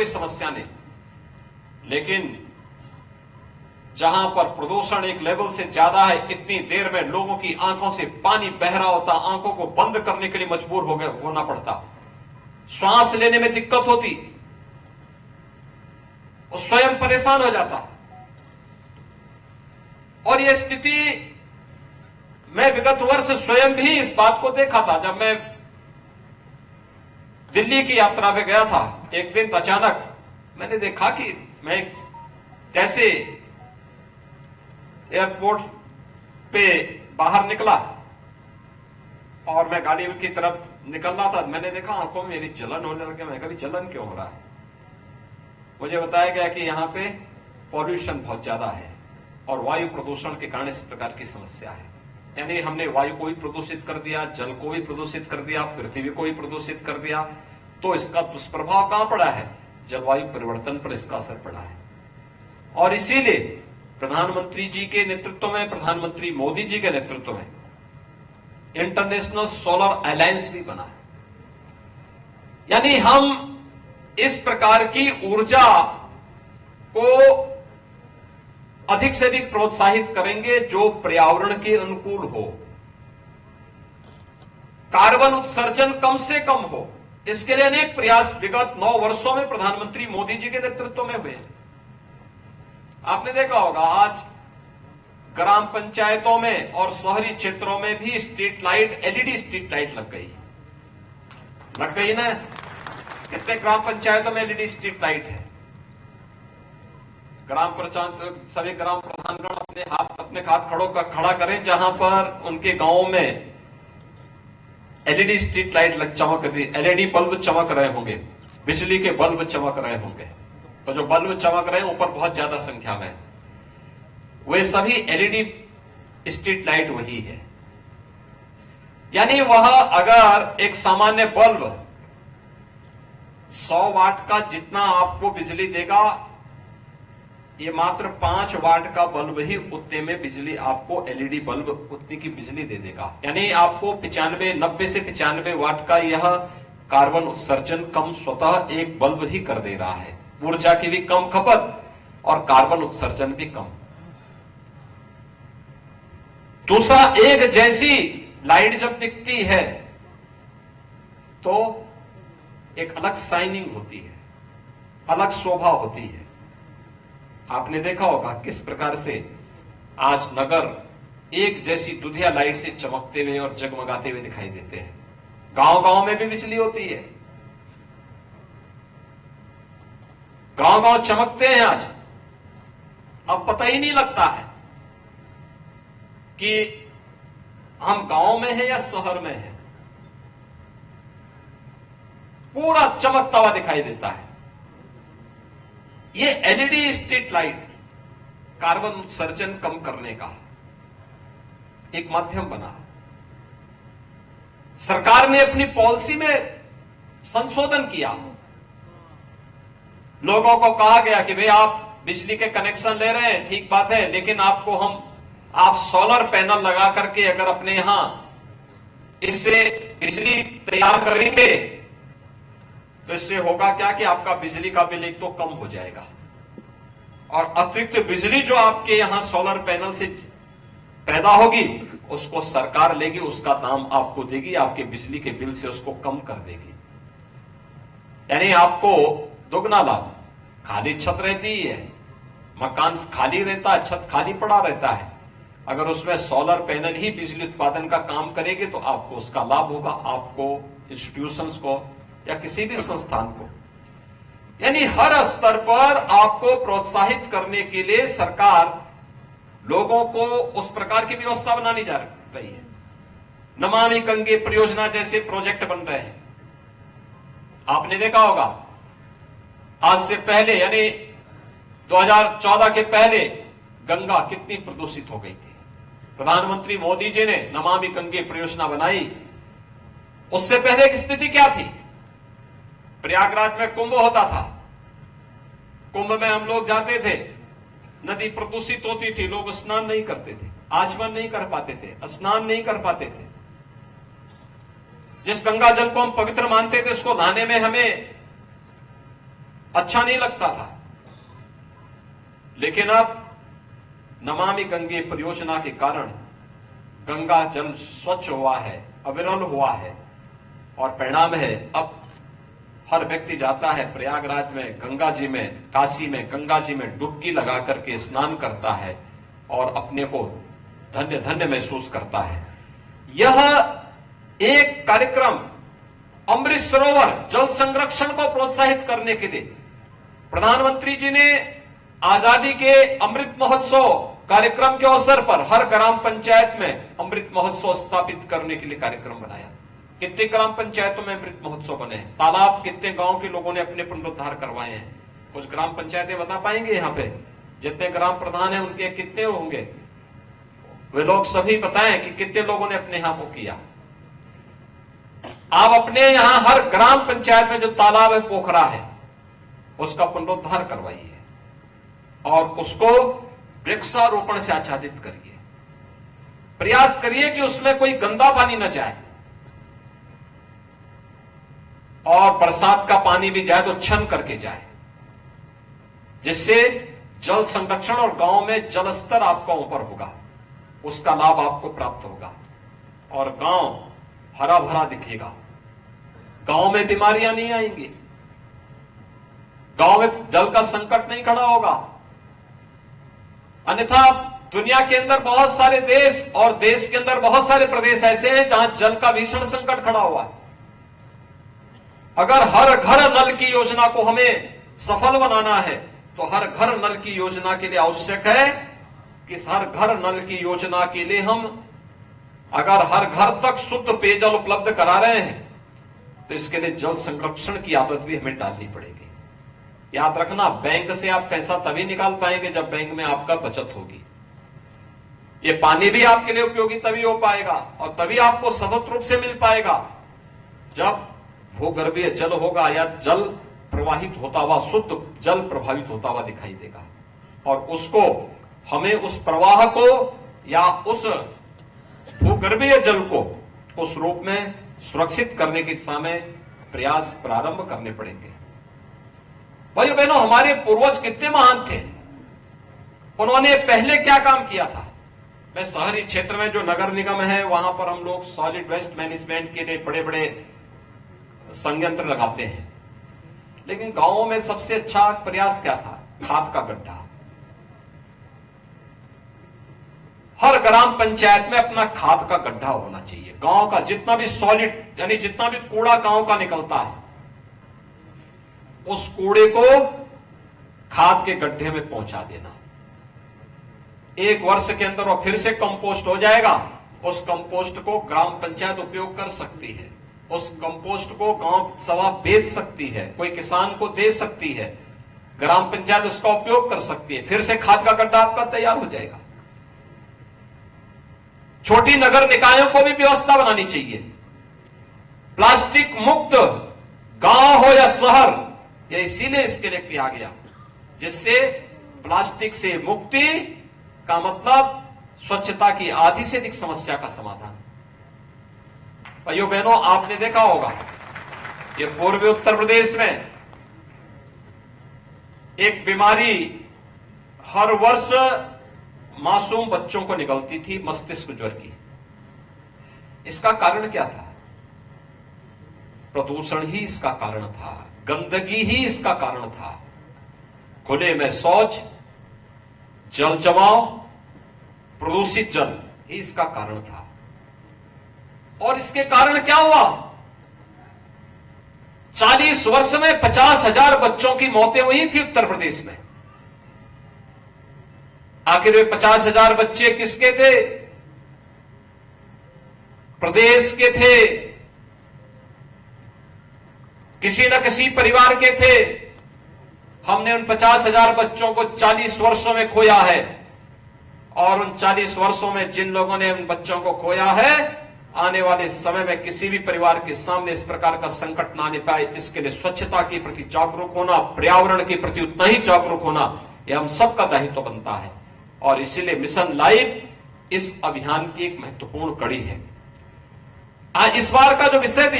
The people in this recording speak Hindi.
कोई समस्या नहीं, लेकिन जहां पर प्रदूषण एक लेवल से ज्यादा है, इतनी देर में लोगों की आंखों से पानी बह रहा होता, आंखों को बंद करने के लिए मजबूर होना पड़ता, श्वास लेने में दिक्कत होती, वो स्वयं परेशान हो जाता। और यह स्थिति मैं विगत वर्ष स्वयं भी इस बात को देखा था। जब मैं दिल्ली की यात्रा में गया था, एक दिन अचानक मैंने देखा कि मैं जैसे एयरपोर्ट पे बाहर निकला और मैं गाड़ी की तरफ निकल रहा था, मैंने देखा आंखों में मेरी जलन होने लगी। मैं कभी जलन क्यों हो रहा है? मुझे बताया गया कि यहां पे पॉल्यूशन बहुत ज्यादा है और वायु प्रदूषण के कारण इस प्रकार की समस्या है। यानी हमने वायु को भी प्रदूषित कर दिया, जल को भी प्रदूषित कर दिया, पृथ्वी को भी प्रदूषित कर दिया, तो इसका दुष्प्रभाव कहां पड़ा है? जलवायु परिवर्तन पर इसका असर पड़ा है। और इसीलिए प्रधानमंत्री जी के नेतृत्व में, प्रधानमंत्री मोदी जी के नेतृत्व में इंटरनेशनल सोलर अलायंस भी बना है। यानी हम इस प्रकार की ऊर्जा को अधिक से अधिक प्रोत्साहित करेंगे जो पर्यावरण के अनुकूल हो, कार्बन उत्सर्जन कम से कम हो। इसके लिए अनेक प्रयास विगत 9 वर्षों में प्रधानमंत्री मोदी जी के नेतृत्व में हुए हैं। आपने देखा होगा आज ग्राम पंचायतों में और शहरी क्षेत्रों में भी street light, LED street light लग गई ना। कितने ग्राम पंचायतों में एलईडी स्ट्रीट लाइट है? ग्राम पंचायत सभी ग्राम प्रधानगण अपने हाथ खड़ा करें जहां पर उनके गांवों में एलईडी स्ट्रीट लाइट चमक रही, एलईडी बल्ब चमक रहे होंगे, बिजली के बल्ब चमक रहे होंगे। तो जो बल्ब चमक रहे हैं ऊपर बहुत ज्यादा संख्या में, वे सभी एलईडी स्ट्रीट लाइट वही है। यानी वह अगर एक सामान्य बल्ब 100 वाट का जितना आपको बिजली देगा, ये मात्र 5 वाट का बल्ब ही उतने में बिजली आपको, एलईडी बल्ब उतनी की बिजली दे देगा। यानी आपको 90 से 95 वाट का यह कार्बन उत्सर्जन कम स्वतः एक बल्ब ही कर दे रहा है। ऊर्जा की भी कम खपत और कार्बन उत्सर्जन भी कम। दूसरा, एक जैसी लाइट जब दिखती है तो एक अलग शाइनिंग होती है, अलग शोभा होती है। आपने देखा होगा किस प्रकार से आज नगर एक जैसी दुधिया लाइट से चमकते हुए और जगमगाते हुए दिखाई देते हैं। गांव गांव में भी बिजली होती है, गांव गांव चमकते हैं आज। अब पता ही नहीं लगता है कि हम गांव में हैं या शहर में हैं, पूरा चमकता हुआ दिखाई देता है। ये एलईडी स्ट्रीट लाइट कार्बन उत्सर्जन कम करने का एक माध्यम बना। सरकार ने अपनी पॉलिसी में संशोधन किया। लोगों को कहा गया कि भाई आप बिजली के कनेक्शन ले रहे हैं, ठीक बात है, लेकिन आप सोलर पैनल लगा करके अगर अपने यहां इससे बिजली तैयार करेंगे तो इससे होगा क्या कि आपका बिजली का बिल एक तो कम हो जाएगा और अतिरिक्त बिजली जो आपके यहां सोलर पैनल से पैदा होगी उसको सरकार लेगी, उसका दाम आपको देगी, आपके बिजली के बिल से उसको कम कर देगी। यानी आपको दुगना लाभ। खाली छत रहती ही है, मकान खाली रहता है, छत खाली पड़ा रहता है, अगर उसमें सोलर पैनल ही बिजली उत्पादन का काम करेगी तो आपको उसका लाभ होगा, आपको, इंस्टीट्यूशंस को या किसी भी संस्थान को। यानी हर स्तर पर आपको प्रोत्साहित करने के लिए सरकार लोगों को उस प्रकार की व्यवस्था बनानी जा रही है। नमामि गंगे परियोजना जैसे प्रोजेक्ट बन रहे हैं। आपने देखा होगा आज से पहले यानी 2014 के पहले गंगा कितनी प्रदूषित हो गई थी। प्रधानमंत्री मोदी जी ने नमामि गंगे परियोजना बनाई। उससे पहले की स्थिति क्या थी? प्रयागराज में कुंभ होता था, कुंभ में हम लोग जाते थे, नदी प्रदूषित होती थी, लोग स्नान नहीं करते थे, आचमन नहीं कर पाते थे, स्नान नहीं कर पाते थे। जिस गंगा जल को हम पवित्र मानते थे उसको नहाने में हमें अच्छा नहीं लगता था। लेकिन अब नमामि गंगे परियोजना के कारण गंगा जल स्वच्छ हुआ है, अविरल हुआ है, और परिणाम है अब हर व्यक्ति जाता है प्रयागराज में, गंगा जी में, काशी में गंगा जी में डुबकी लगा करके स्नान करता है और अपने को धन्य धन्य महसूस करता है। यह एक कार्यक्रम अमृत सरोवर जल संरक्षण को प्रोत्साहित करने के लिए प्रधानमंत्री जी ने आजादी के अमृत महोत्सव कार्यक्रम के अवसर पर हर ग्राम पंचायत में अमृत महोत्सव स्थापित करने के लिए कार्यक्रम बनाया। कितने ग्राम पंचायतों में अमृत महोत्सव बने हैं, तालाब कितने गांव के लोगों ने अपने पुनरुद्धार करवाए हैं, कुछ ग्राम पंचायतें बता पाएंगे? यहाँ पे जितने ग्राम प्रधान हैं उनके कितने होंगे, वे लोग सभी बताएं कि कितने लोगों ने अपने यहां को किया। आप अपने यहां हर ग्राम पंचायत में जो तालाब है, पोखरा है, उसका पुनरुद्धार करवाइए और उसको वृक्षारोपण से आच्छादित करिए। प्रयास करिए कि उसमें कोई गंदा पानी न जाए और बरसात का पानी भी जाए तो छन करके जाए, जिससे जल संरक्षण और गांव में जल स्तर आपका ऊपर होगा, उसका लाभ आपको प्राप्त होगा और गांव हरा भरा दिखेगा। गांव में बीमारियां नहीं आएंगी, गांव में जल का संकट नहीं खड़ा होगा। अन्यथा दुनिया के अंदर बहुत सारे देश और देश के अंदर बहुत सारे प्रदेश ऐसे हैं जहां जल का भीषण संकट खड़ा हुआ है। अगर हर घर नल की योजना को हमें सफल बनाना है तो हर घर नल की योजना के लिए आवश्यक है कि हर घर नल की योजना के लिए हम अगर हर घर तक शुद्ध पेयजल उपलब्ध करा रहे हैं तो इसके लिए जल संरक्षण की आदत भी हमें डालनी पड़ेगी। याद रखना, बैंक से आप पैसा तभी निकाल पाएंगे जब बैंक में आपका बचत होगी। ये पानी भी आपके लिए उपयोगी तभी हो पाएगा और तभी आपको सतत रूप से मिल पाएगा जब भूगर्भीय जल होगा या जल प्रवाहित होता हुआ, शुद्ध जल प्रभावित होता हुआ दिखाई देगा और उसको हमें उस प्रवाह को या उस भूगर्भीय जल को उस रूप में सुरक्षित करने की दिशा में प्रयास प्रारंभ करने पड़ेंगे। भाइयों बहनों, हमारे पूर्वज कितने महान थे, उन्होंने पहले क्या काम किया था। मैं शहरी क्षेत्र में जो नगर निगम है वहां पर हम लोग सॉलिड वेस्ट मैनेजमेंट के लिए बड़े बड़े संयंत्र लगाते हैं, लेकिन गांवों में सबसे अच्छा प्रयास क्या था? खाद का गड्ढा। हर ग्राम पंचायत में अपना खाद का गड्ढा होना चाहिए। गांव का जितना भी सॉलिड यानी जितना भी कूड़ा गांव का निकलता है उस कूड़े को खाद के गड्ढे में पहुंचा देना। एक वर्ष के अंदर वो फिर से कंपोस्ट हो जाएगा। उस कंपोस्ट को ग्राम पंचायत उपयोग कर सकती है, उस कंपोस्ट को गांव सभा बेच सकती है, कोई किसान को दे सकती है, ग्राम पंचायत उसका उपयोग कर सकती है, फिर से खाद का गड्ढा आपका तैयार हो जाएगा। छोटी नगर निकायों को भी व्यवस्था बनानी चाहिए। प्लास्टिक मुक्त गांव हो या शहर, यह इसीलिए इसके लिए किया गया जिससे प्लास्टिक से मुक्ति का मतलब स्वच्छता की आधी से अधिक समस्या का समाधान। भाइयों बहनों, आपने देखा होगा ये पूर्वी उत्तर प्रदेश में एक बीमारी हर वर्ष मासूम बच्चों को निकलती थी, मस्तिष्क ज्वर की। इसका कारण क्या था? प्रदूषण ही इसका कारण था, गंदगी ही इसका कारण था। खुले में शौच, जल जमाव, प्रदूषित जल ही इसका कारण था। और इसके कारण क्या हुआ? 40 वर्ष में 50,000 बच्चों की मौतें हुई थी उत्तर प्रदेश में। आखिर वे 50,000 बच्चे किसके थे? प्रदेश के थे, किसी न किसी परिवार के थे। हमने उन 50,000 बच्चों को 40 वर्षों में खोया है और उन 40 वर्षों में जिन लोगों ने उन बच्चों को खोया है, आने वाले समय में किसी भी परिवार के सामने इस प्रकार का संकट ना आने पाए, इसके लिए स्वच्छता के प्रति जागरूक होना, पर्यावरण के प्रति उतना ही जागरूक होना, यह हम सबका दायित्व बनता है। और इसीलिए मिशन लाइफ इस अभियान की एक महत्वपूर्ण कड़ी है। आज इस बार का जो विषय दिया